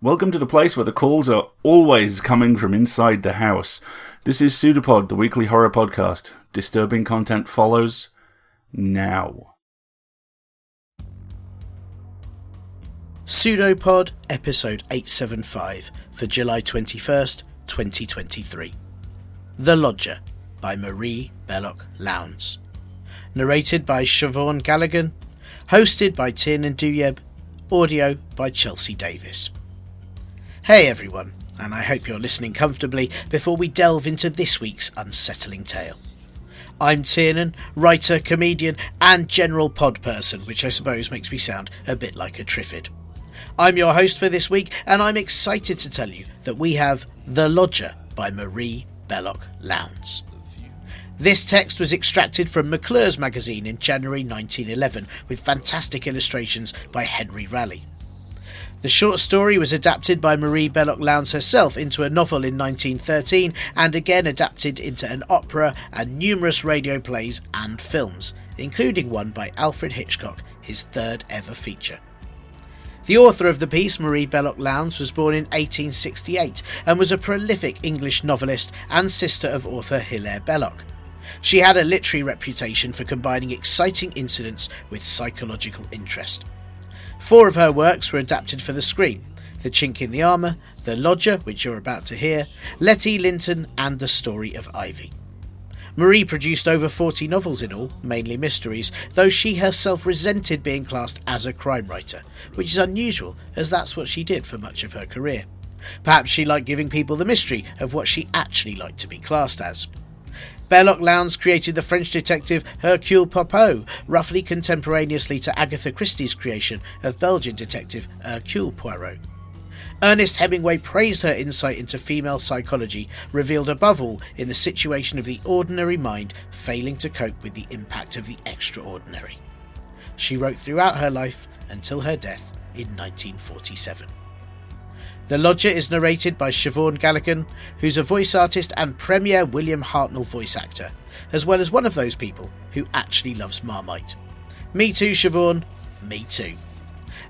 Welcome to the place where the calls are always coming from inside the house. This is PseudoPod, the weekly horror podcast. Disturbing content follows now. PseudoPod, episode 875, for July 21st, 2023. The Lodger, by Marie Belloc Lowndes. Narrated by Siobhan Galligan. Hosted by Tiernan Douieb. Audio by Chelsea Davis. Hey everyone, and I hope you're listening comfortably before we delve into this week's unsettling tale. I'm Tiernan, writer, comedian, and general pod person, which I suppose makes me sound a bit like a Triffid. I'm your host for this week, and I'm excited to tell you that we have The Lodger by Marie Belloc Lowndes. This text was extracted from McClure's magazine in January 1911 with fantastic illustrations by Henry Raleigh. The short story was adapted by Marie Belloc Lowndes herself into a novel in 1913 and again adapted into an opera and numerous radio plays and films, including one by Alfred Hitchcock, his third ever feature. The author of the piece, Marie Belloc Lowndes, was born in 1868 and was a prolific English novelist and sister of author Hilaire Belloc. She had a literary reputation for combining exciting incidents with psychological interest. 4 of her works were adapted for the screen: The Chink in the Armour, The Lodger, which you're about to hear, Letty Linton, and The Story of Ivy. Marie produced over 40 novels in all, mainly mysteries, though she herself resented being classed as a crime writer, which is unusual as that's what she did for much of her career. Perhaps she liked giving people the mystery of what she actually liked to be classed as. Belloc Lowndes created the French detective Hercule Poirot, roughly contemporaneously to Agatha Christie's creation of Belgian detective Hercule Poirot. Ernest Hemingway praised her insight into female psychology, revealed above all in the situation of the ordinary mind failing to cope with the impact of the extraordinary. She wrote throughout her life until her death in 1947. The Lodger is narrated by Siobhan Galligan, who's a voice artist and premier William Hartnell voice actor, as well as one of those people who actually loves Marmite. Me too, Siobhan. Me too.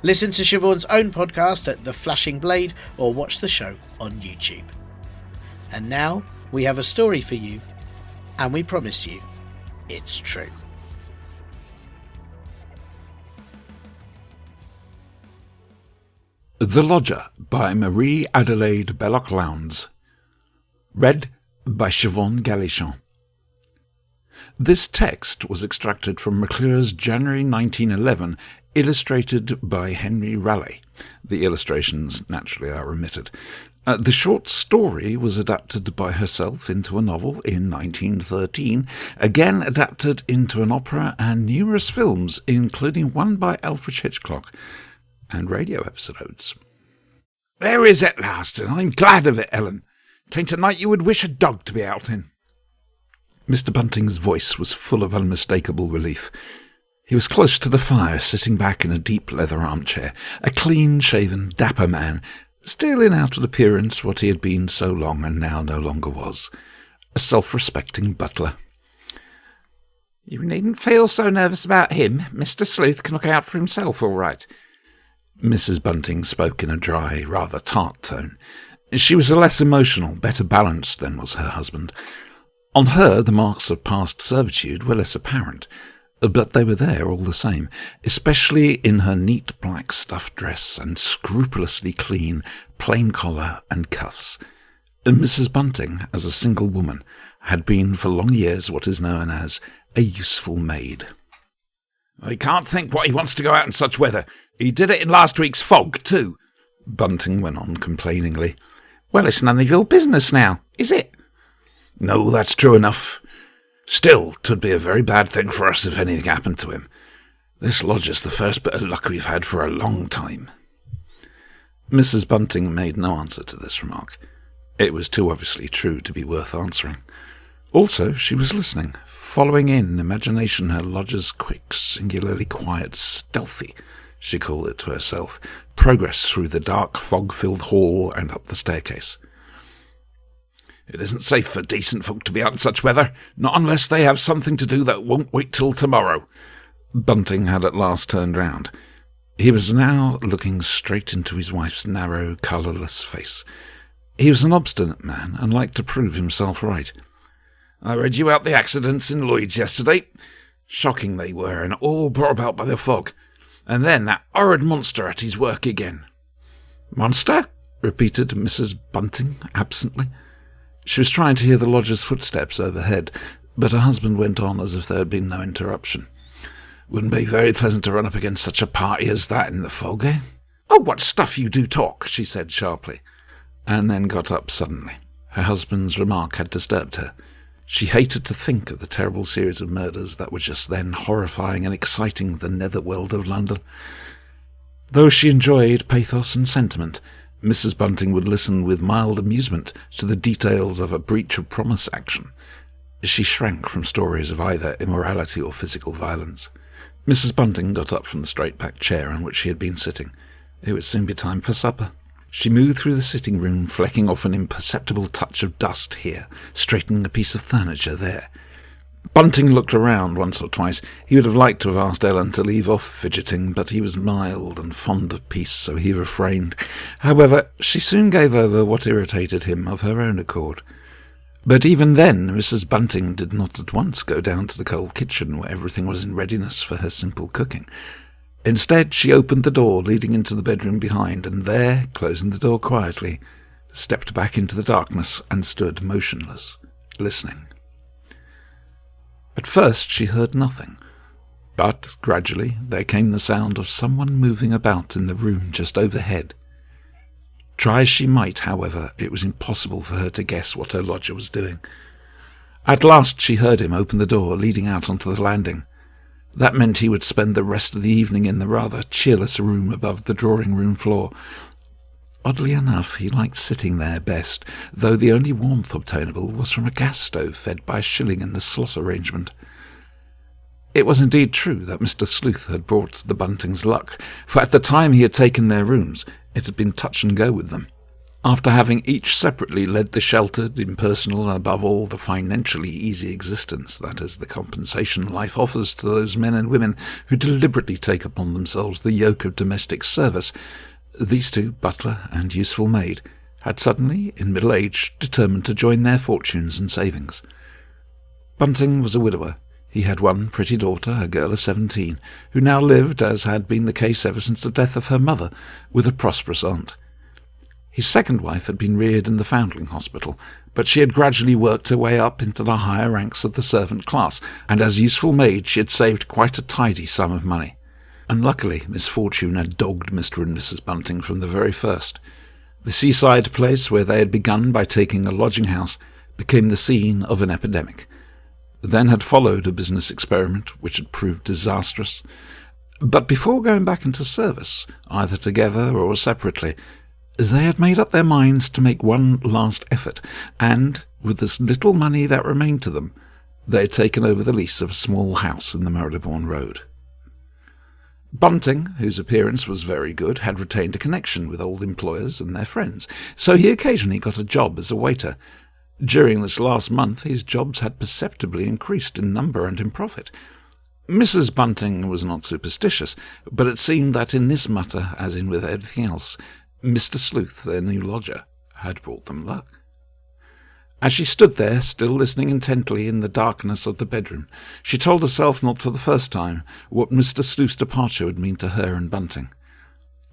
Listen to Siobhan's own podcast at The Flashing Blade or watch the show on YouTube. And now we have a story for you, and we promise you it's true. The Lodger by Marie Adelaide Belloc Lowndes. Read by Siobhan Galligan. This text was extracted from McClure's January 1911, illustrated by Henry Raleigh. The illustrations naturally are omitted. The short story was adapted by herself into a novel in 1913, again adapted into an opera and numerous films, including one by Alfred Hitchcock, and radio episodes. There is at last, and I'm glad of it, Ellen. 'Tain't a night you would wish a dog to be out in. Mr. Bunting's voice was full of unmistakable relief. He was close to the fire, sitting back in a deep leather armchair, a clean-shaven, dapper man, still in outward appearance what he had been so long and now no longer was, a self-respecting butler. You needn't feel so nervous about him. Mr. Sleuth can look out for himself all right. Mrs. Bunting spoke in a dry, rather tart tone. She was less emotional, better balanced than was her husband. On her, the marks of past servitude were less apparent, but they were there all the same, especially in her neat black stuff dress and scrupulously clean, plain collar and cuffs. Mrs. Bunting, as a single woman, had been for long years what is known as a useful maid. I can't think what he wants to go out in such weather. He did it in last week's fog, too, Bunting went on complainingly. Well, it's none of your business now, is it? No, that's true enough. Still, 'twould be a very bad thing for us if anything happened to him. This lodger's the first bit of luck we've had for a long time. Mrs. Bunting made no answer to this remark. It was too obviously true to be worth answering. Also, she was listening, following in imagination her lodger's quick, singularly quiet, stealthy, she called it to herself, progress through the dark, fog-filled hall and up the staircase. It isn't safe for decent folk to be out in such weather, not unless they have something to do that won't wait till tomorrow. Bunting had at last turned round. He was now looking straight into his wife's narrow, colourless face. He was an obstinate man and liked to prove himself right. "I read you out the accidents in Lloyd's yesterday. Shocking they were, and all brought about by the fog. And then that horrid monster at his work again." "Monster?" repeated Mrs. Bunting absently. She was trying to hear the lodger's footsteps overhead, but her husband went on as if there had been no interruption. "Wouldn't be very pleasant to run up against such a party as that in the fog, eh?" "Oh, what stuff you do talk," she said sharply, and then got up suddenly. Her husband's remark had disturbed her. She hated to think of the terrible series of murders that were just then horrifying and exciting the netherworld of London. Though she enjoyed pathos and sentiment, Mrs. Bunting would listen with mild amusement to the details of a breach of promise action. She shrank from stories of either immorality or physical violence. Mrs. Bunting got up from the straight-backed chair on which she had been sitting. It would soon be time for supper. She moved through the sitting room, flecking off an imperceptible touch of dust here, straightening a piece of furniture there. Bunting looked around once or twice. He would have liked to have asked Ellen to leave off fidgeting, but he was mild and fond of peace, so he refrained. However, she soon gave over what irritated him of her own accord. But even then, Mrs. Bunting did not at once go down to the cold kitchen where everything was in readiness for her simple cooking. Instead, she opened the door leading into the bedroom behind, and there, closing the door quietly, stepped back into the darkness and stood motionless, listening. At first she heard nothing, but gradually there came the sound of someone moving about in the room just overhead. Try as she might, however, it was impossible for her to guess what her lodger was doing. At last she heard him open the door leading out onto the landing. That meant he would spend the rest of the evening in the rather cheerless room above the drawing-room floor. Oddly enough, he liked sitting there best, though the only warmth obtainable was from a gas stove fed by a shilling in the slot arrangement. It was indeed true that Mr. Sleuth had brought the Buntings luck, for at the time he had taken their rooms, it had been touch and go with them. After having each separately led the sheltered, impersonal, and above all the financially easy existence that is the compensation life offers to those men and women who deliberately take upon themselves the yoke of domestic service, these two, butler and useful maid, had suddenly, in middle age, determined to join their fortunes and savings. Bunting was a widower. He had one pretty daughter, a girl of 17, who now lived, as had been the case ever since the death of her mother, with a prosperous aunt. His second wife had been reared in the Foundling Hospital, but she had gradually worked her way up into the higher ranks of the servant class, and as useful maid she had saved quite a tidy sum of money. Unluckily, misfortune had dogged Mr. and Mrs. Bunting from the very first. The seaside place where they had begun by taking a lodging-house became the scene of an epidemic. Then had followed a business experiment which had proved disastrous. But before going back into service, either together or separately, they had made up their minds to make one last effort, and, with as little money that remained to them, they had taken over the lease of a small house in the Marylebone Road. Bunting, whose appearance was very good, had retained a connection with old employers and their friends, so he occasionally got a job as a waiter. During this last month his jobs had perceptibly increased in number and in profit. Mrs. Bunting was not superstitious, but it seemed that in this matter, as in with everything else, Mr. Sleuth, their new lodger, had brought them luck. As she stood there, still listening intently in the darkness of the bedroom, she told herself, not for the first time, what Mr. Sleuth's departure would mean to her and Bunting.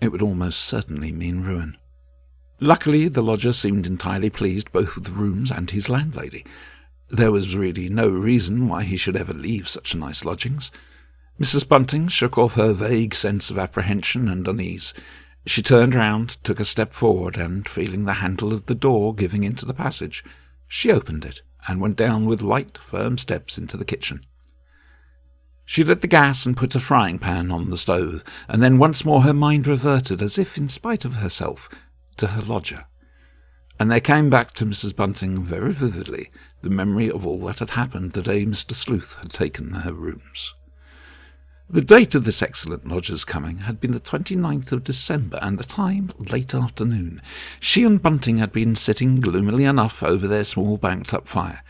It would almost certainly mean ruin. Luckily, the lodger seemed entirely pleased both with the rooms and his landlady. There was really no reason why he should ever leave such nice lodgings. Mrs. Bunting shook off her vague sense of apprehension and unease. She turned round, took a step forward, and, feeling the handle of the door giving into the passage, she opened it and went down with light, firm steps into the kitchen. She lit the gas and put a frying-pan on the stove, and then once more her mind reverted, as if in spite of herself, to her lodger. And there came back to Mrs. Bunting very vividly the memory of all that had happened the day Mr. Sleuth had taken her rooms. The date of this excellent lodger's coming had been the 29th of December, and the time late afternoon. She and Bunting had been sitting gloomily enough over their small banked-up fire.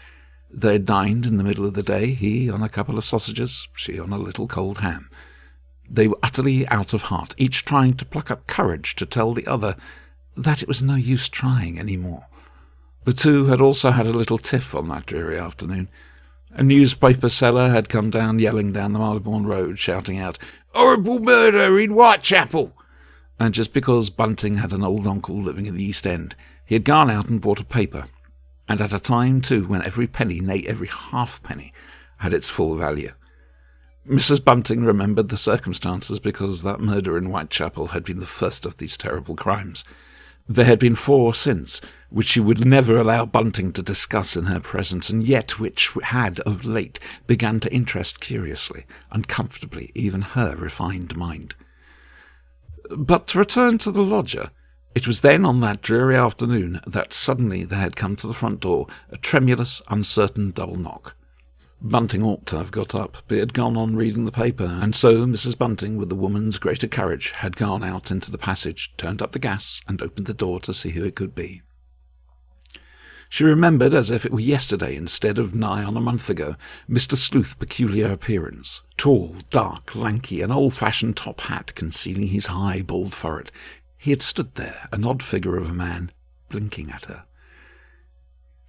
They had dined in the middle of the day, he on a couple of sausages, she on a little cold ham. They were utterly out of heart, each trying to pluck up courage to tell the other that it was no use trying any more. The two had also had a little tiff on that dreary afternoon. A newspaper seller had come down yelling down the Marylebone Road, shouting out, "Horrible murder in Whitechapel!" And just because Bunting had an old uncle living in the East End, he had gone out and bought a paper, and at a time, too, when every penny, nay, every halfpenny, had its full value. Mrs. Bunting remembered the circumstances because that murder in Whitechapel had been the first of these terrible crimes. There had been 4 since, which she would never allow Bunting to discuss in her presence, and yet which had, of late, begun to interest curiously, uncomfortably, even her refined mind. But to return to the lodger, it was then on that dreary afternoon that suddenly there had come to the front door a tremulous, uncertain double knock. Bunting ought to have got up, but he had gone on reading the paper, and so Mrs. Bunting, with the woman's greater courage, had gone out into the passage, turned up the gas, and opened the door to see who it could be. She remembered, as if it were yesterday instead of nigh on a month ago, Mr. Sleuth's peculiar appearance. Tall, dark, lanky, an old-fashioned top hat concealing his high, bald forehead. He had stood there, an odd figure of a man, blinking at her.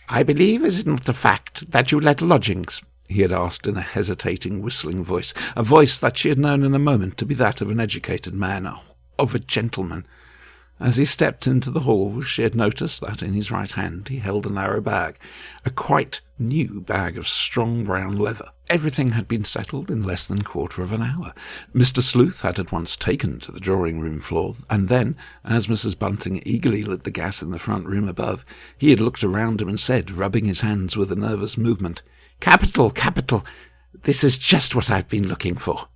"I believe, is it not a fact, that you let lodgings?" he had asked in a hesitating, whistling voice, a voice that she had known in a moment to be that of an educated man, of a gentleman. As he stepped into the hall, she had noticed that in his right hand he held a narrow bag, a quite new bag of strong brown leather. Everything had been settled in less than a quarter of an hour. Mr. Sleuth had at once taken to the drawing-room floor, and then, as Mrs. Bunting eagerly lit the gas in the front room above, he had looked around him and said, rubbing his hands with a nervous movement, "Capital, capital! This is just what I've been looking for."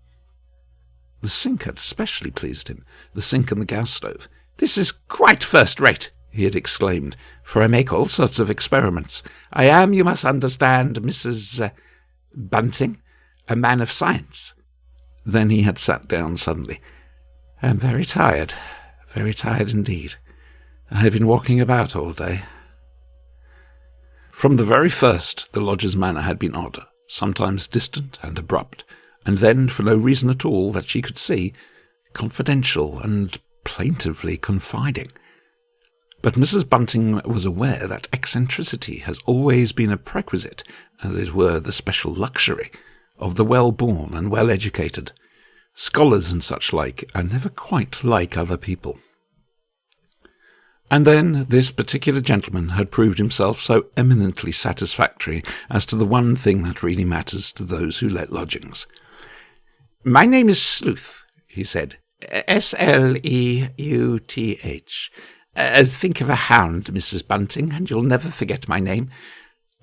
The sink had especially pleased him, the sink and the gas stove. "This is quite first-rate," he had exclaimed, "for I make all sorts of experiments. I am, you must understand, Mrs. Bunting, a man of science." Then he had sat down suddenly. "I am very tired indeed. I have been walking about all day." From the very first, the lodger's manner had been odd, sometimes distant and abrupt, and then, for no reason at all that she could see, confidential and plaintively confiding. But Mrs. Bunting was aware that eccentricity has always been a prerequisite, as it were the special luxury, of the well-born and well-educated. Scholars and such like are never quite like other people. And then this particular gentleman had proved himself so eminently satisfactory as to the one thing that really matters to those who let lodgings. "My name is Sleuth," he said. S-L-E-U-T-H. Think of a hound, Mrs. Bunting, and you'll never forget my name.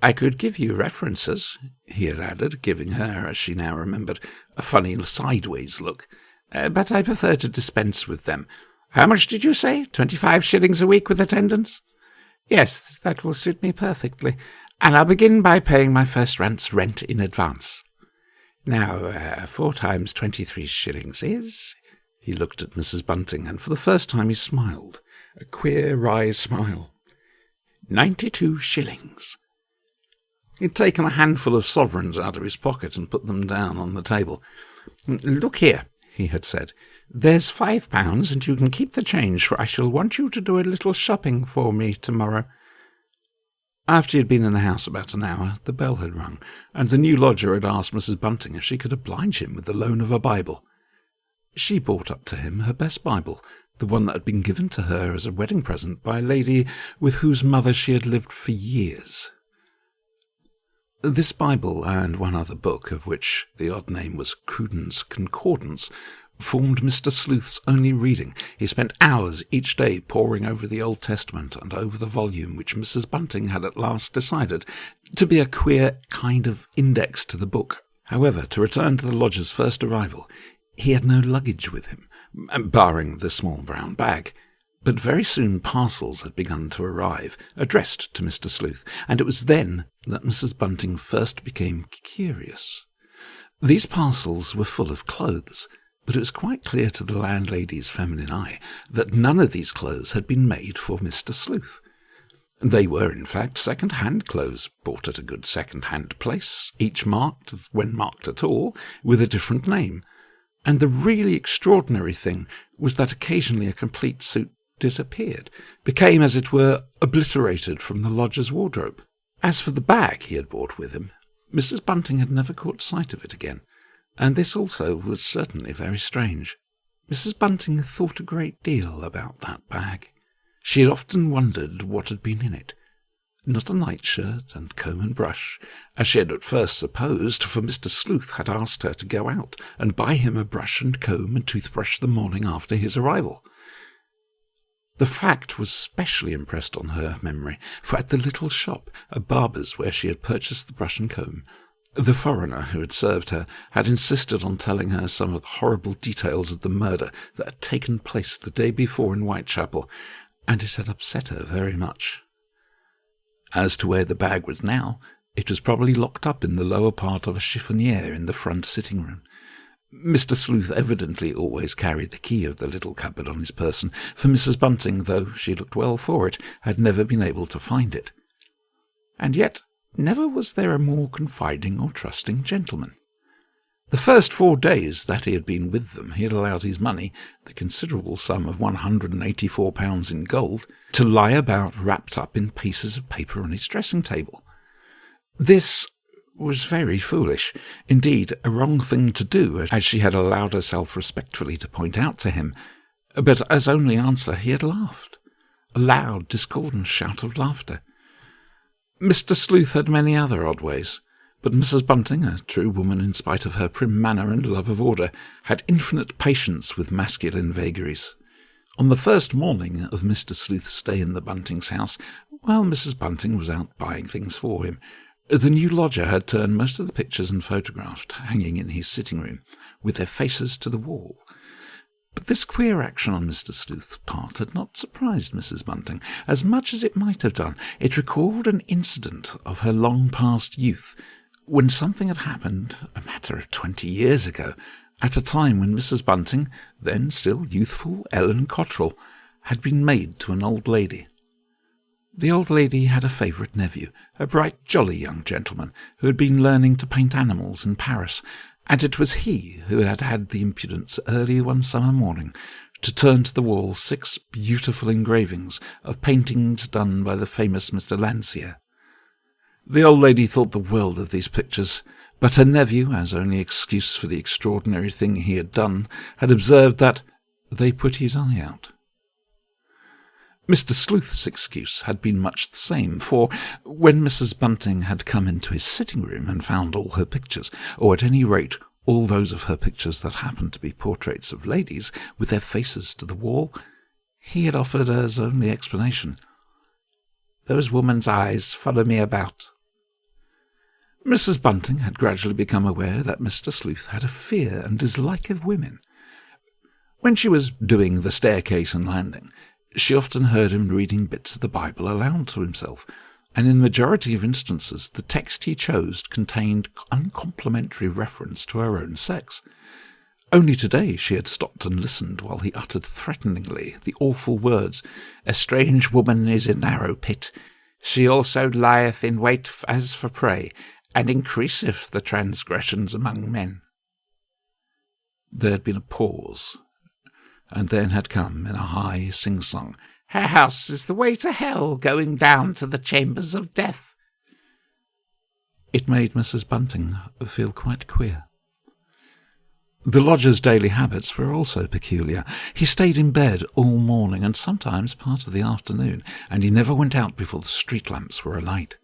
I could give you references," he had added, giving her, as she now remembered, a funny sideways look, "but I prefer to dispense with them. How much did you say? 25 shillings a week with attendance?" "Yes, that will suit me perfectly, and I'll begin by paying my first month's rent in advance. Now, 4 times 23 shillings is..." He looked at Mrs. Bunting, and for the first time he smiled, a queer, wry smile. 92 shillings. He had taken a handful of sovereigns out of his pocket and put them down on the table. "Look here," he had said, "there's £5, and you can keep the change, for I shall want you to do a little shopping for me tomorrow." After he had been in the house about an hour, the bell had rung, and the new lodger had asked Mrs. Bunting if she could oblige him with the loan of a Bible. She brought up to him her best Bible, the one that had been given to her as a wedding present by a lady with whose mother she had lived for years. This Bible, and one other book, of which the odd name was Cruden's Concordance, formed Mr. Sleuth's only reading. He spent hours each day poring over the Old Testament and over the volume which Mrs. Bunting had at last decided to be a queer kind of index to the book. However, to return to the lodger's first arrival, he had no luggage with him, barring the small brown bag. But very soon parcels had begun to arrive, addressed to Mr. Sleuth, and it was then that Mrs. Bunting first became curious. These parcels were full of clothes, but it was quite clear to the landlady's feminine eye that none of these clothes had been made for Mr. Sleuth. They were, in fact, second-hand clothes, bought at a good second-hand place, each marked, when marked at all, with a different name. And the really extraordinary thing was that occasionally a complete suit disappeared, became, as it were, obliterated from the lodger's wardrobe. As for the bag he had brought with him, Mrs. Bunting had never caught sight of it again, and this also was certainly very strange. Mrs. Bunting thought a great deal about that bag. She had often wondered what had been in it. Not a nightshirt and comb and brush, as she had at first supposed, for Mr. Sleuth had asked her to go out and buy him a brush and comb and toothbrush the morning after his arrival. The fact was specially impressed on her memory, for at the little shop, a barber's where she had purchased the brush and comb, the foreigner who had served her had insisted on telling her some of the horrible details of the murder that had taken place the day before in Whitechapel, and it had upset her very much. As to where the bag was now, it was probably locked up in the lower part of a chiffonier in the front sitting-room. Mr. Sleuth evidently always carried the key of the little cupboard on his person, for Mrs. Bunting, though she looked well for it, had never been able to find it. And yet never was there a more confiding or trusting gentleman. The first 4 days that he had been with them, he had allowed his money, the considerable sum of £184 in gold, to lie about wrapped up in pieces of paper on his dressing-table. This was very foolish, indeed a wrong thing to do, as she had allowed herself respectfully to point out to him, but as only answer he had laughed, a loud, discordant shout of laughter. Mr. Sleuth had many other odd ways, but Mrs. Bunting, a true woman in spite of her prim manner and love of order, had infinite patience with masculine vagaries. On the first morning of Mr. Sleuth's stay in the Buntings' house, while Mrs. Bunting was out buying things for him, the new lodger had turned most of the pictures and photographs hanging in his sitting-room, with their faces to the wall. But this queer action on Mr. Sleuth's part had not surprised Mrs. Bunting, as much as it might have done. It recalled an incident of her long-past youth, when something had happened a matter of 20 years ago, at a time when Mrs. Bunting, then still youthful Ellen Cottrell, had been maid to an old lady. The old lady had a favourite nephew, a bright, jolly young gentleman, who had been learning to paint animals in Paris, and it was he who had had the impudence early one summer morning to turn to the wall 6 beautiful engravings of paintings done by the famous Mr. Landseer. The old lady thought the world of these pictures, but her nephew, as only excuse for the extraordinary thing he had done, had observed that they put his eye out. Mr. Sleuth's excuse had been much the same, for when Mrs. Bunting had come into his sitting-room and found all her pictures, or at any rate all those of her pictures that happened to be portraits of ladies with their faces to the wall, he had offered as only explanation, "Those women's eyes follow me about." Mrs. Bunting had gradually become aware that Mr. Sleuth had a fear and dislike of women. When she was doing the staircase and landing, she often heard him reading bits of the Bible aloud to himself, and in the majority of instances the text he chose contained uncomplimentary reference to her own sex. Only today she had stopped and listened while he uttered threateningly the awful words, "A strange woman is in narrow pit. She also lieth in wait as for prey, and increaseth the transgressions among men." There had been a pause, and then had come, in a high sing-song, "Her house is the way to hell, going down to the chambers of death." It made Mrs. Bunting feel quite queer. The lodger's daily habits were also peculiar. He stayed in bed all morning and sometimes part of the afternoon, and he never went out before the street lamps were alight.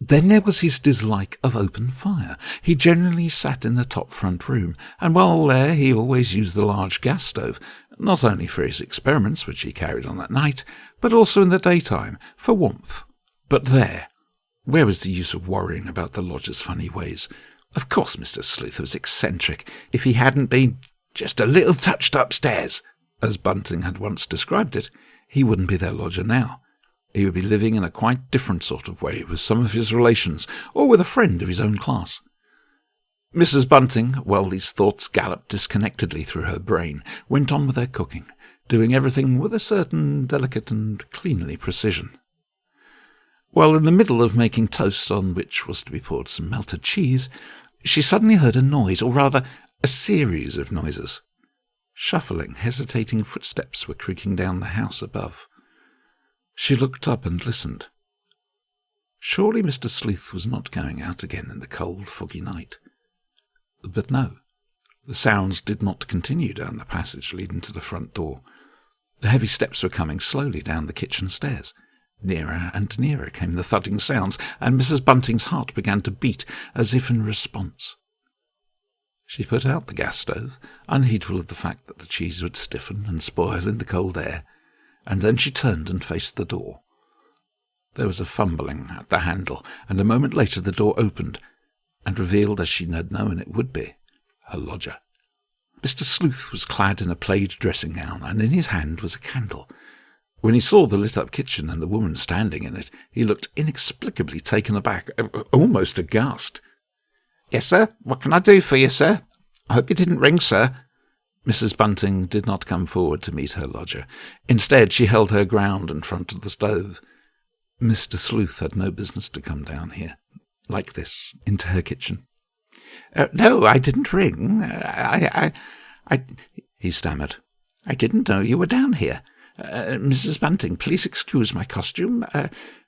Then there was his dislike of open fire. He generally sat in the top front room, and while there he always used the large gas stove, not only for his experiments, which he carried on at night, but also in the daytime, for warmth. But where was the use of worrying about the lodger's funny ways? Of course Mr. Sleuth was eccentric. If he hadn't been just a little touched upstairs, as Bunting had once described it, he wouldn't be their lodger now. He would be living in a quite different sort of way with some of his relations, or with a friend of his own class. Mrs. Bunting, while these thoughts galloped disconnectedly through her brain, went on with her cooking, doing everything with a certain delicate and cleanly precision. While in the middle of making toast on which was to be poured some melted cheese, she suddenly heard a noise, or rather A series of noises. Shuffling, hesitating footsteps were creaking down the house above. She looked up and listened. Surely Mr. Sleuth was not going out again in the cold, foggy night. But no, the sounds did not continue down the passage leading to the front door. The heavy steps were coming slowly down the kitchen stairs. Nearer and nearer came the thudding sounds, and Mrs. Bunting's heart began to beat as if in response. She put out the gas stove, unheedful of the fact that the cheese would stiffen and spoil in the cold air, and then she turned and faced the door. There was a fumbling at the handle, and a moment later the door opened, and revealed, as she had known it would be, her lodger. Mr. Sleuth was clad in a plaid dressing-gown, and in his hand was a candle. When he saw the lit-up kitchen and the woman standing in it, he looked inexplicably taken aback, almost aghast. "Yes, sir. What can I do for you, sir? I hope you didn't ring, sir." Mrs. Bunting did not come forward to meet her lodger. Instead, she held her ground in front of the stove. Mr. Sleuth had no business to come down here, like this, into her kitchen. "No, I didn't ring. I he stammered. "I didn't know you were down here. Mrs. Bunting, please excuse my costume.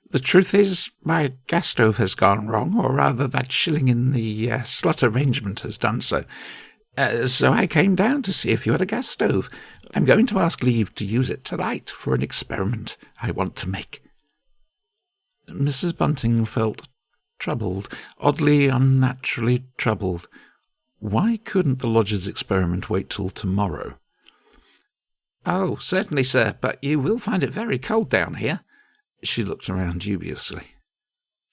The truth is, my gas stove has gone wrong, or rather that shilling in the slot arrangement has done so. So I came down to see if you had a gas stove. I'm going to ask leave to use it tonight for an experiment I want to make." Mrs. Bunting felt troubled, oddly, unnaturally troubled. Why couldn't the lodger's experiment wait till tomorrow? "Oh, certainly, sir, but you will find it very cold down here." She looked around dubiously.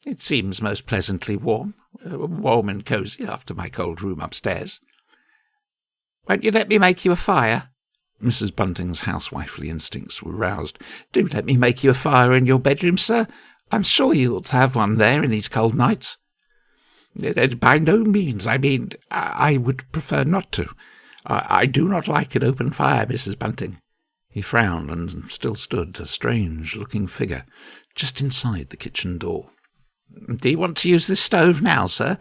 "It seems most pleasantly warm and cosy after my cold room upstairs." "Won't you let me make you a fire?" Mrs. Bunting's housewifely instincts were roused. "Do let me make you a fire in your bedroom, sir. I'm sure you ought to have one there in these cold nights." "By no means. I mean, I would prefer not to. I do not like an open fire, Mrs. Bunting." He frowned and still stood, a strange-looking figure, just inside the kitchen door. "Do you want to use this stove now, sir?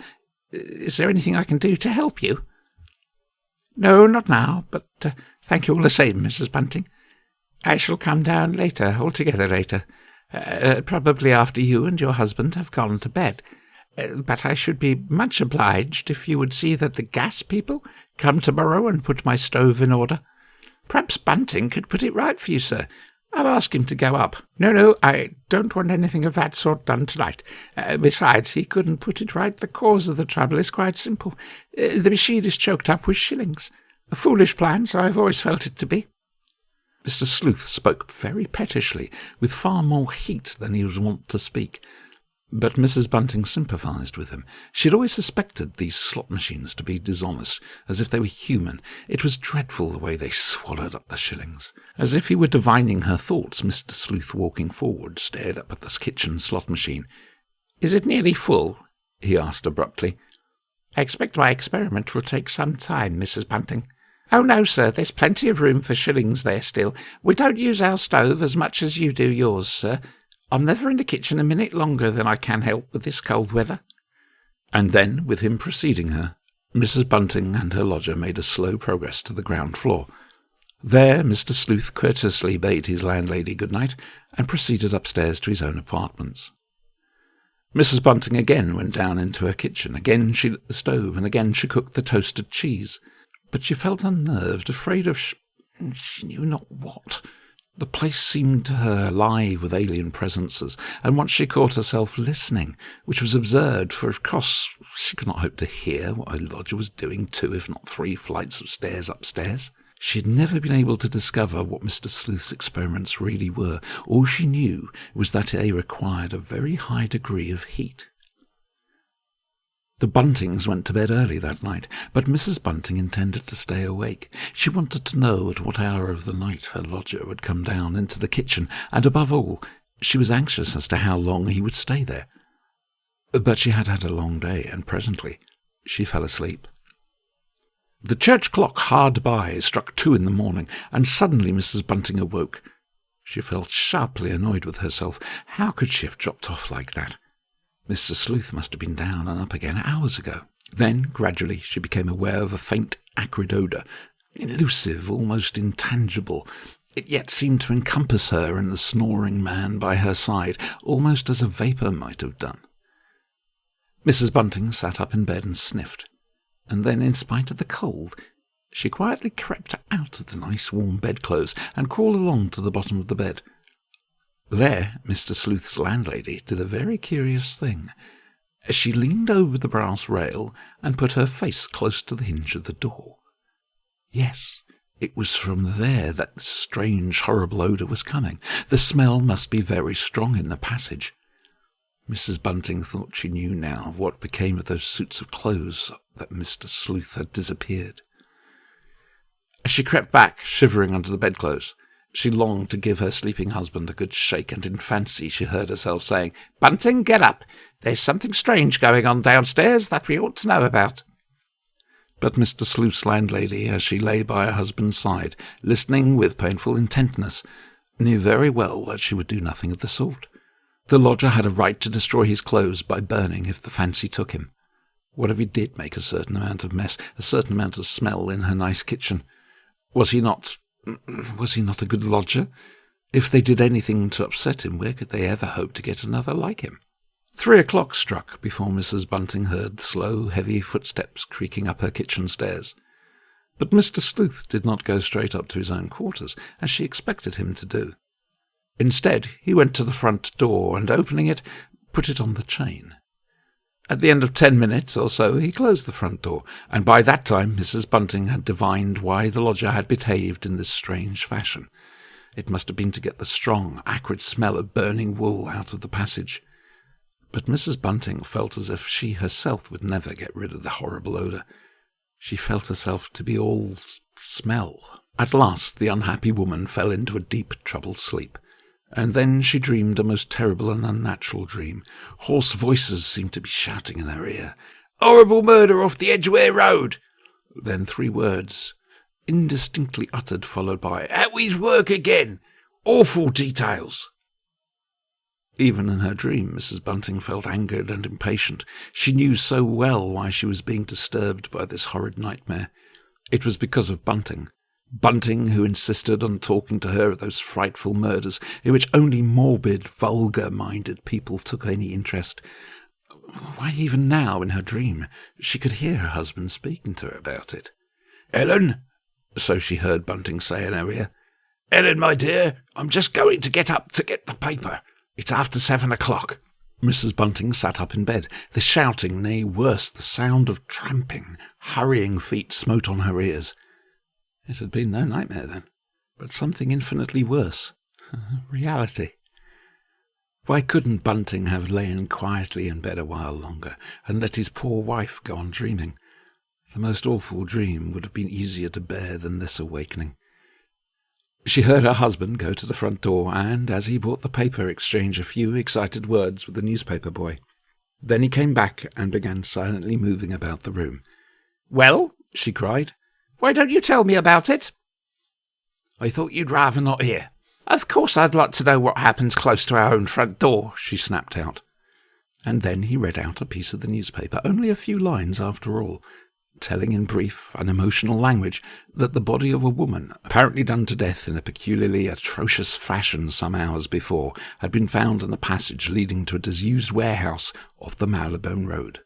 Is there anything I can do to help you?" "No, not now, but thank you all the same, Mrs. Bunting. I shall come down later, altogether later, probably after you and your husband have gone to bed. But I should be much obliged if you would see that the gas people come tomorrow and put my stove in order. Perhaps Bunting could put it right for you, sir. I'll ask him to go up." No, I don't want anything of that sort done tonight. Besides, he couldn't put it right. The cause of the trouble is quite simple. The machine is choked up with shillings. A foolish plan, so I've always felt it to be." Mr. Sleuth spoke very pettishly, with far more heat than he was wont to speak. But Mrs. Bunting sympathised with him. She had always suspected these slot machines to be dishonest, as if they were human. It was dreadful the way they swallowed up the shillings. As if he were divining her thoughts, Mr. Sleuth, walking forward, stared up at this kitchen slot machine. "Is it nearly full?" he asked abruptly. "I expect my experiment will take some time, Mrs. Bunting." "Oh, no, sir, there's plenty of room for shillings there still. We don't use our stove as much as you do yours, sir. I'm never in the kitchen a minute longer than I can help with this cold weather." And then, with him preceding her, Mrs. Bunting and her lodger made a slow progress to the ground floor. There Mr. Sleuth courteously bade his landlady good night and proceeded upstairs to his own apartments. Mrs. Bunting again went down into her kitchen. Again she lit the stove, and again she cooked the toasted cheese. But she felt unnerved, afraid of she knew not what. The place seemed to her alive with alien presences, and once she caught herself listening, which was absurd, for of course she could not hope to hear what her lodger was doing 2, if not 3 flights of stairs upstairs. She had never been able to discover what Mr. Sleuth's experiments really were. All she knew was that they required a very high degree of heat. The Buntings went to bed early that night, but Mrs. Bunting intended to stay awake. She wanted to know at what hour of the night her lodger would come down into the kitchen, and above all, she was anxious as to how long he would stay there. But she had had a long day, and presently she fell asleep. The church clock hard by struck 2 in the morning, and suddenly Mrs. Bunting awoke. She felt sharply annoyed with herself. How could she have dropped off like that? Mr. Sleuth must have been down and up again hours ago. Then, gradually, she became aware of a faint acrid odour, elusive, almost intangible. It yet seemed to encompass her and the snoring man by her side, almost as a vapour might have done. Mrs. Bunting sat up in bed and sniffed, and then, in spite of the cold, she quietly crept out of the nice warm bedclothes and crawled along to the bottom of the bed. There, Mr. Sleuth's landlady did a very curious thing. She leaned over the brass rail and put her face close to the hinge of the door. Yes, it was from there that the strange, horrible odour was coming. The smell must be very strong in the passage. Mrs. Bunting thought she knew now what became of those suits of clothes that Mr. Sleuth had disappeared. As she crept back, shivering under the bedclothes, she longed to give her sleeping husband a good shake, and in fancy she heard herself saying, "Bunting, get up! There's something strange going on downstairs that we ought to know about." But Mr. Sleuth's landlady, as she lay by her husband's side, listening with painful intentness, knew very well that she would do nothing of the sort. The lodger had a right to destroy his clothes by burning if the fancy took him. What if he did make a certain amount of mess, a certain amount of smell in her nice kitchen? Was he not a good lodger? If they did anything to upset him, where could they ever hope to get another like him? 3 o'clock struck before Mrs. Bunting heard slow, heavy footsteps creaking up her kitchen stairs. But Mr. Sleuth did not go straight up to his own quarters, as she expected him to do. Instead, he went to the front door and, opening it, put it on the chain. At the end of 10 minutes or so, he closed the front door, and by that time Mrs. Bunting had divined why the lodger had behaved in this strange fashion. It must have been to get the strong, acrid smell of burning wool out of the passage. But Mrs. Bunting felt as if she herself would never get rid of the horrible odour. She felt herself to be all smell. At last the unhappy woman fell into a deep, troubled sleep. And then she dreamed a most terrible and unnatural dream. Hoarse voices seemed to be shouting in her ear. "Horrible murder off the Edgware Road!" Then 3 words, indistinctly uttered, followed by, "At his work again! Awful details!" Even in her dream, Mrs. Bunting felt angered and impatient. She knew so well why she was being disturbed by this horrid nightmare. It was because of Bunting. Bunting, who insisted on talking to her of those frightful murders in which only morbid, vulgar-minded people took any interest. Why, even now, in her dream, she could hear her husband speaking to her about it. "Ellen," so she heard Bunting say in her ear, "Ellen, my dear, I'm just going to get up to get the paper. It's after 7 o'clock. Mrs. Bunting sat up in bed. The shouting, nay, worse, the sound of tramping, hurrying feet smote on her ears. It had been no nightmare then, but something infinitely worse. Reality. Why couldn't Bunting have lain quietly in bed a while longer and let his poor wife go on dreaming? The most awful dream would have been easier to bear than this awakening. She heard her husband go to the front door and, as he brought the paper, exchange a few excited words with the newspaper boy. Then he came back and began silently moving about the room. "Well," she cried, "why don't you tell me about it?" "I thought you'd rather not hear." "Of course I'd like to know what happens close to our own front door," she snapped out. And then he read out a piece of the newspaper, only a few lines after all, telling in brief, unemotional language that the body of a woman, apparently done to death in a peculiarly atrocious fashion some hours before, had been found in a passage leading to a disused warehouse off the Marylebone Road.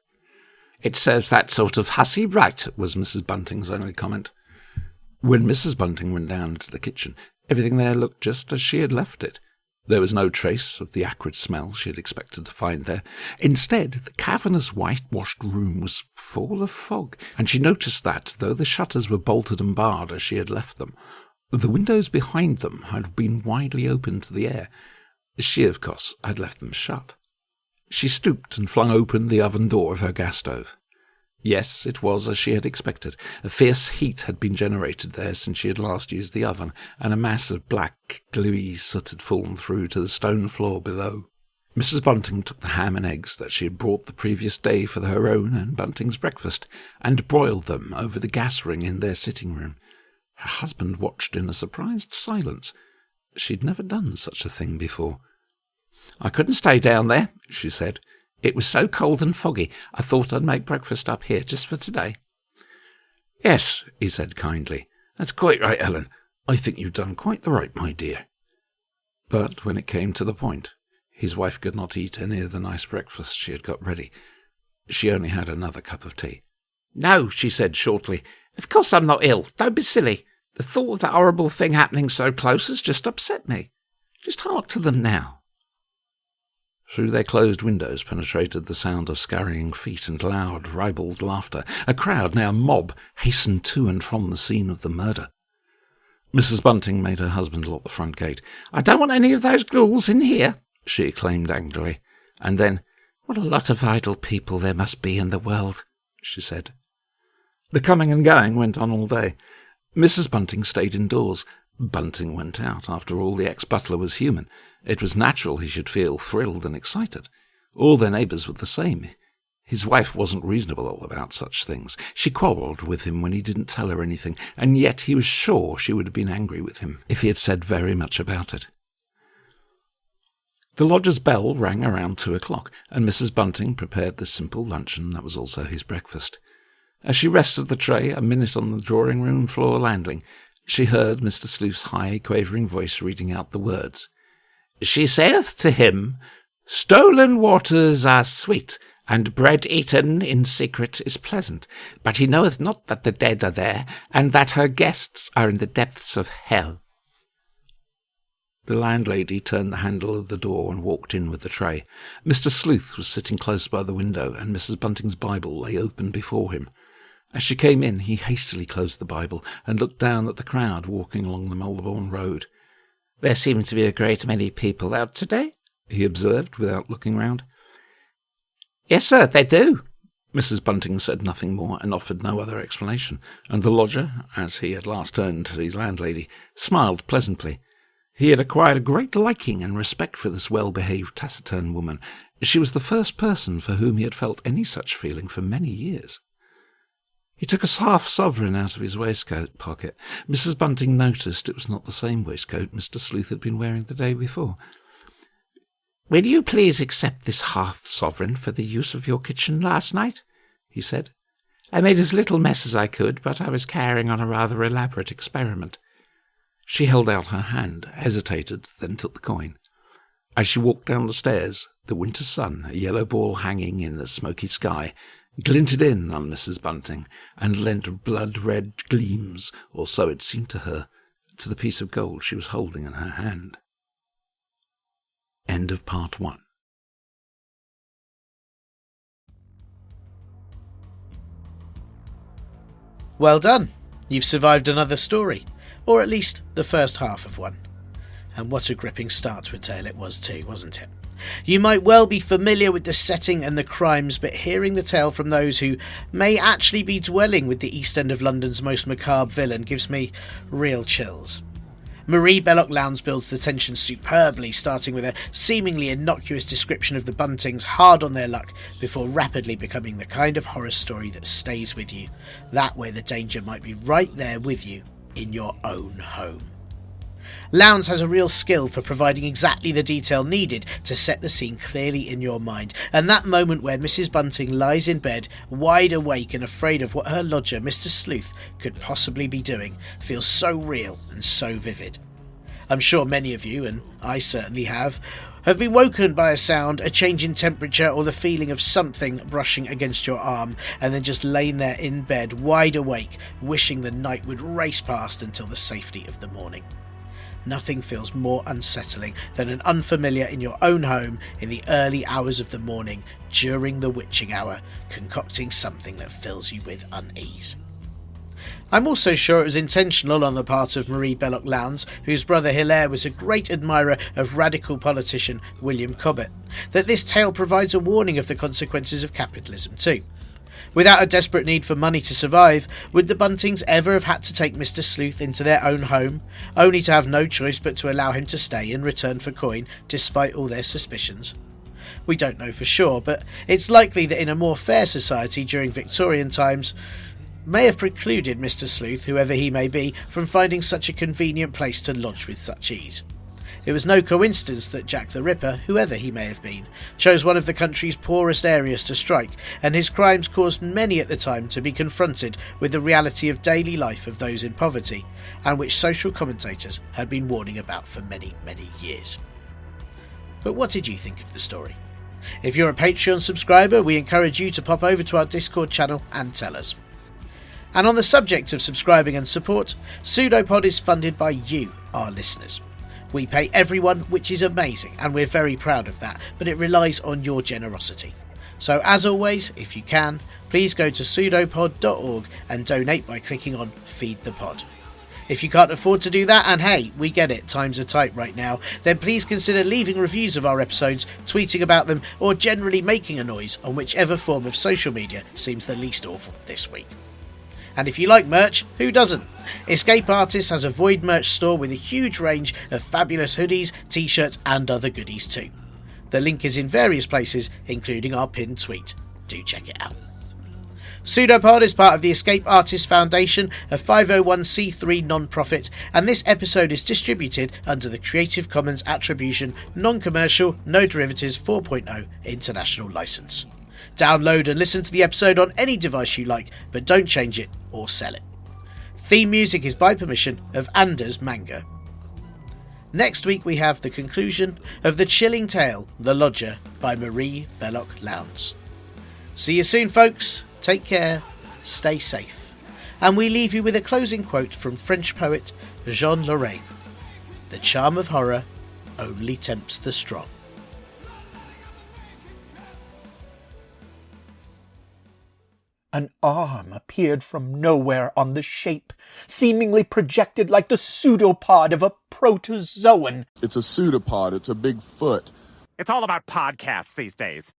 "It serves that sort of hussy right," was Mrs. Bunting's only comment. When Mrs. Bunting went down into the kitchen, everything there looked just as she had left it. There was no trace of the acrid smell she had expected to find there. Instead, the cavernous whitewashed room was full of fog, and she noticed that, though the shutters were bolted and barred as she had left them, the windows behind them had been widely open to the air. She, of course, had left them shut. She stooped and flung open the oven door of her gas stove. Yes, it was as she had expected. A fierce heat had been generated there since she had last used the oven, and a mass of black, gluey soot had fallen through to the stone floor below. Mrs. Bunting took the ham and eggs that she had brought the previous day for her own and Bunting's breakfast, and broiled them over the gas ring in their sitting-room. Her husband watched in a surprised silence. She'd never done such a thing before. "I couldn't stay down there," she said. "It was so cold and foggy, I thought I'd make breakfast up here just for today." "Yes," he said kindly. "That's quite right, Ellen. I think you've done quite the right, my dear." But when it came to the point, his wife could not eat any of the nice breakfast she had got ready. She only had another cup of tea. "No," she said shortly. "Of course I'm not ill. Don't be silly. The thought of that horrible thing happening so close has just upset me. Just hark to them now." Through their closed windows penetrated the sound of scurrying feet and loud, ribald laughter. A crowd, now a mob, hastened to and from the scene of the murder. Mrs. Bunting made her husband lock the front gate. "I don't want any of those ghouls in here," she exclaimed angrily. And then, "What a lot of idle people there must be in the world," she said. The coming and going went on all day. Mrs. Bunting stayed indoors. Bunting went out. After all, the ex-butler was human. It was natural he should feel thrilled and excited. All their neighbours were the same. His wife wasn't reasonable about such things. She quarrelled with him when he didn't tell her anything, and yet he was sure she would have been angry with him if he had said very much about it. The lodger's bell rang around 2:00, and Mrs. Bunting prepared the simple luncheon that was also his breakfast. As she rested the tray a minute on the drawing-room floor landing, she heard Mr. Sleuth's high, quavering voice reading out the words. "She saith to him, 'Stolen waters are sweet, and bread eaten in secret is pleasant. But he knoweth not that the dead are there, and that her guests are in the depths of hell.'" The landlady turned the handle of the door and walked in with the tray. Mr. Sleuth was sitting close by the window, and Mrs. Bunting's Bible lay open before him. As she came in, he hastily closed the Bible and looked down at the crowd walking along the Melbourne Road. "There seem to be a great many people out today," he observed without looking round. "Yes, sir, they do." Mrs. Bunting said nothing more and offered no other explanation, and the lodger, as he at last turned to his landlady, smiled pleasantly. He had acquired a great liking and respect for this well-behaved, taciturn woman. She was the first person for whom he had felt any such feeling for many years. He took a half-sovereign out of his waistcoat pocket. Mrs. Bunting noticed it was not the same waistcoat Mr. Sleuth had been wearing the day before. "Will you please accept this half-sovereign for the use of your kitchen last night?" he said. "I made as little mess as I could, but I was carrying on a rather elaborate experiment." She held out her hand, hesitated, then took the coin. As she walked down the stairs, the winter sun, a yellow ball hanging in the smoky sky, glinted in on Mrs. Bunting and lent blood-red gleams, or so it seemed to her, to the piece of gold she was holding in her hand. End of part 1. Well done. You've survived another story, or at least the first half of one. And what a gripping start to a tale it was too, wasn't it? You might well be familiar with the setting and the crimes, but hearing the tale from those who may actually be dwelling with the East End of London's most macabre villain gives me real chills. Marie Belloc-Lowndes builds the tension superbly, starting with a seemingly innocuous description of the Buntings hard on their luck before rapidly becoming the kind of horror story that stays with you, that where the danger might be right there with you in your own home. Lowndes has a real skill for providing exactly the detail needed to set the scene clearly in your mind, and that moment where Mrs. Bunting lies in bed, wide awake and afraid of what her lodger, Mr. Sleuth, could possibly be doing, feels so real and so vivid. I'm sure many of you, and I certainly have been woken by a sound, a change in temperature, or the feeling of something brushing against your arm, and then just lain there in bed, wide awake, wishing the night would race past until the safety of the morning. Nothing feels more unsettling than an unfamiliar in your own home in the early hours of the morning during the witching hour, concocting something that fills you with unease. I'm also sure it was intentional on the part of Marie Belloc-Lowndes, whose brother Hilaire was a great admirer of radical politician William Cobbett, that this tale provides a warning of the consequences of capitalism too. Without a desperate need for money to survive, would the Buntings ever have had to take Mr. Sleuth into their own home, only to have no choice but to allow him to stay in return for coin, despite all their suspicions? We don't know for sure, but it's likely that in a more fair society during Victorian times may have precluded Mr. Sleuth, whoever he may be, from finding such a convenient place to lodge with such ease. It was no coincidence that Jack the Ripper, whoever he may have been, chose one of the country's poorest areas to strike, and his crimes caused many at the time to be confronted with the reality of daily life of those in poverty, and which social commentators had been warning about for many, many years. But what did you think of the story? If you're a Patreon subscriber, we encourage you to pop over to our Discord channel and tell us. And on the subject of subscribing and support, PseudoPod is funded by you, our listeners. We pay everyone, which is amazing, and we're very proud of that, but it relies on your generosity. So as always, if you can, please go to pseudopod.org and donate by clicking on Feed the Pod. If you can't afford to do that, and hey, we get it, times are tight right now, then please consider leaving reviews of our episodes, tweeting about them, or generally making a noise on whichever form of social media seems the least awful this week. And if you like merch, who doesn't? Escape Artists has a Void merch store with a huge range of fabulous hoodies, t-shirts and other goodies too. The link is in various places, including our pinned tweet. Do check it out. PseudoPod is part of the Escape Artists Foundation, a 501c3 non-profit, and this episode is distributed under the Creative Commons Attribution, Non-Commercial, No Derivatives 4.0 International License. Download and listen to the episode on any device you like, but don't change it or sell it. Theme music is by permission of Anders Manga. Next week we have the conclusion of the chilling tale, The Lodger, by Marie Belloc Lowndes. See you soon, folks. Take care, stay safe. And we leave you with a closing quote from French poet Jean Lorrain. The charm of horror only tempts the strong. An arm appeared from nowhere on the shape, seemingly projected like the pseudopod of a protozoan. It's a pseudopod. It's a big foot. It's all about podcasts these days.